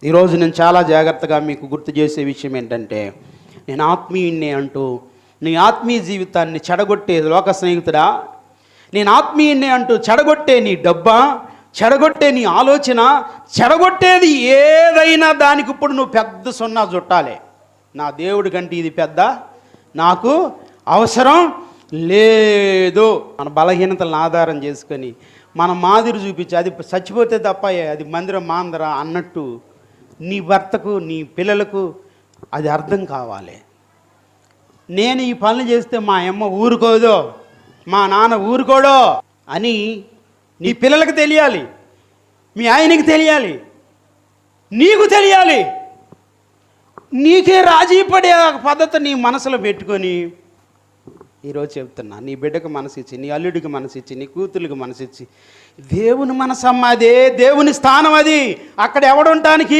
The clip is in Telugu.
ఈరోజు నేను చాలా జాగ్రత్తగా మీకు గుర్తు చేసే విషయం ఏంటంటే, నేను ఆత్మీయుణ్ణి అంటూ నీ ఆత్మీయ జీవితాన్ని చెడగొట్టే లోక స్నేహితుడా, నేను ఆత్మీయుణ్ణి అంటూ చెడగొట్టే నీ డబ్బా, చెడగొట్టే నీ ఆలోచన, చెడగొట్టేది ఏదైనా దానికి ఇప్పుడు నువ్వు పెద్ద సున్నా చుట్టాలి. నా దేవుడి కంటే ఇది పెద్ద నాకు అవసరం లేదు. మన బలహీనతలను ఆధారం చేసుకొని మన మాదిరి చూపించి అది చచ్చిపోతే తప్ప అది మందిరం మాందర అన్నట్టు నీ భర్తకు నీ పిల్లలకు అది అర్థం కావాలి. నేను ఈ పనులు చేస్తే మా అమ్మ ఊరుకోదో, మా నాన్న ఊరుకోడో అని నీ పిల్లలకు తెలియాలి, మీ ఆయనకి తెలియాలి, నీకు తెలియాలి. నీకే రాజీ పడే పద్ధతి నీ మనసులో పెట్టుకొని ఈరోజు చెప్తున్నా, నీ బిడ్డకు మనసు ఇచ్చి, నీ అల్లుడికి మనసు ఇచ్చి, నీ కూతురికి మనసు ఇచ్చి, దేవుని మనసమ్మ అదే, దేవుని స్థానం అది, అక్కడ ఎవడుంటానికి